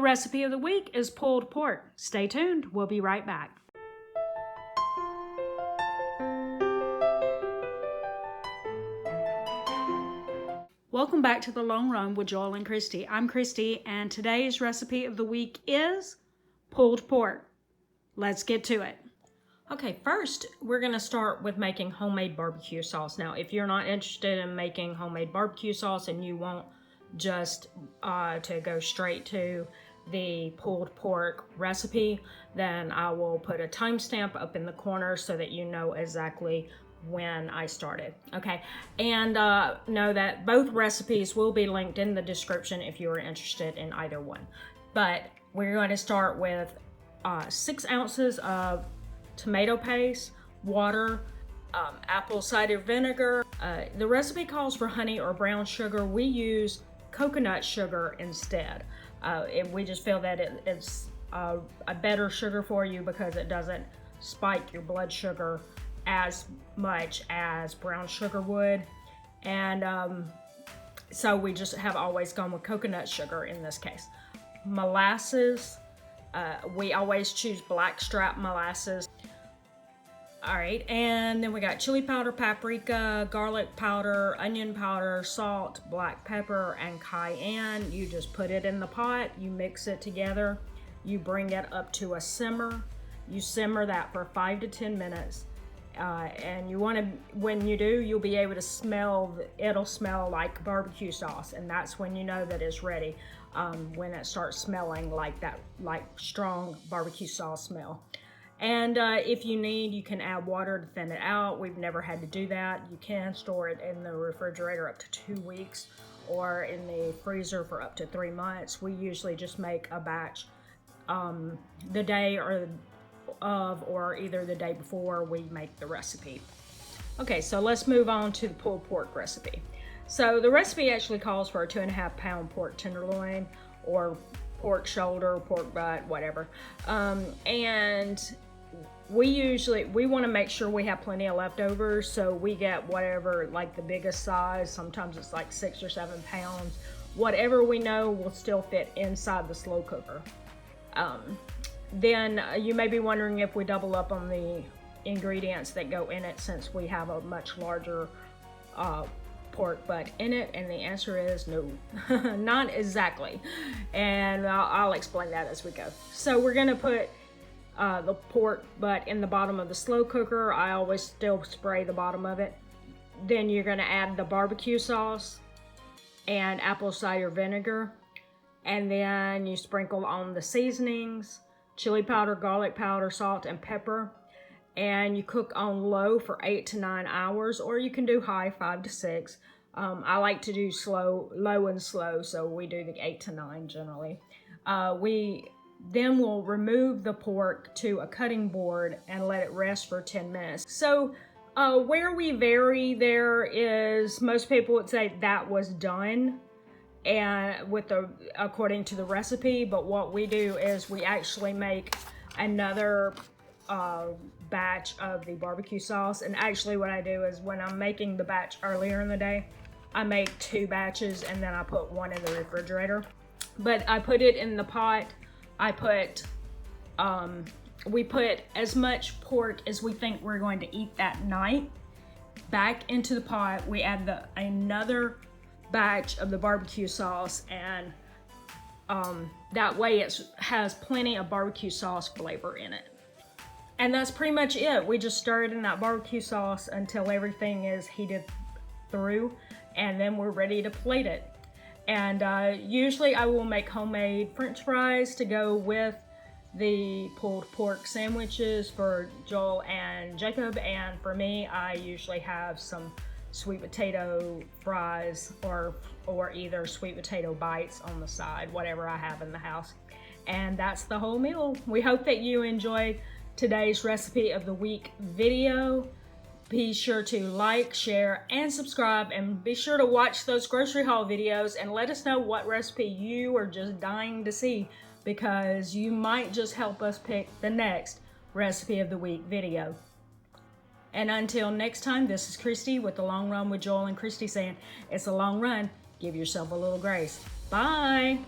The recipe of the week is pulled pork. Stay tuned. We'll be right back. Welcome back to The Long Run with Joel and Christy. I'm Christy, and today's recipe of the week is pulled pork. Let's get to it. Okay, first we're going to start with making homemade barbecue sauce. Now, if you're not interested in making homemade barbecue sauce and you want just to go straight to the pulled pork recipe, then I will put a timestamp up in the corner so that you know exactly when I started. Okay, and know that both recipes will be linked in the description if you are interested in either one. But we're going to start with 6 ounces of tomato paste, water, apple cider vinegar. The recipe calls for honey or brown sugar. We use coconut sugar instead. We just feel that it's a better sugar for you because it doesn't spike your blood sugar as much as brown sugar would. And so we just have always gone with coconut sugar in this case. Molasses, we always choose blackstrap molasses. All right, and then we got chili powder, paprika, garlic powder, onion powder, salt, black pepper, and cayenne. You just put it in the pot, you mix it together, you bring it up to a simmer. You simmer that for 5 to 10 minutes. And you want to, when you do, you'll be able to smell, it'll smell like barbecue sauce, and that's when you know that it's ready, when it starts smelling like that, like strong barbecue sauce smell. And if you need, you can add water to thin it out. We've never had to do that. You can store it in the refrigerator up to 2 weeks or in the freezer for up to 3 months. We usually just make a batch the day or either the day before we make the recipe. Okay, so let's move on to the pulled pork recipe. So the recipe actually calls for a 2.5 pound pork tenderloin or pork shoulder, pork butt, whatever. And we want to make sure we have plenty of leftovers, so we get whatever, like the biggest size. Sometimes it's like 6 or 7 pounds. Whatever we know will still fit inside the slow cooker. Then you may be wondering if we double up on the ingredients that go in it, since we have a much larger pork butt in it, and the answer is no. Not exactly, and I'll explain that as we go. So we're gonna put the pork butt in the bottom of the slow cooker. I always still spray the bottom of it. Then you're gonna add the barbecue sauce and apple cider vinegar, and then you sprinkle on the seasonings, chili powder, garlic powder, salt, and pepper, and you cook on low for 8 to 9 hours, or you can do high, 5 to 6. I like to do low and slow, so we do the 8 to 9 generally. Then we'll remove the pork to a cutting board and let it rest for 10 minutes. So where we vary there is, most people would say that was done and according to the recipe, but what we do is we actually make another batch of the barbecue sauce. And actually what I do is, when I'm making the batch earlier in the day, I make 2 batches and then I put 1 in the refrigerator. But I put it in the pot. We put as much pork as we think we're going to eat that night back into the pot. We add another batch of the barbecue sauce, and that way it has plenty of barbecue sauce flavor in it. And that's pretty much it. We just stir it in that barbecue sauce until everything is heated through, and then we're ready to plate it. And usually I will make homemade French fries to go with the pulled pork sandwiches for Joel and Jacob, and for me, I usually have some sweet potato fries or either sweet potato bites on the side, whatever I have in the house. And that's the whole meal. We hope that you enjoyed today's recipe of the week video. Be sure to like, share, and subscribe, and be sure to watch those grocery haul videos and let us know what recipe you are just dying to see, because you might just help us pick the next recipe of the week video. And until next time, this is Christy with The Long Run with Joel and Christy saying, it's a long run. Give yourself a little grace. Bye.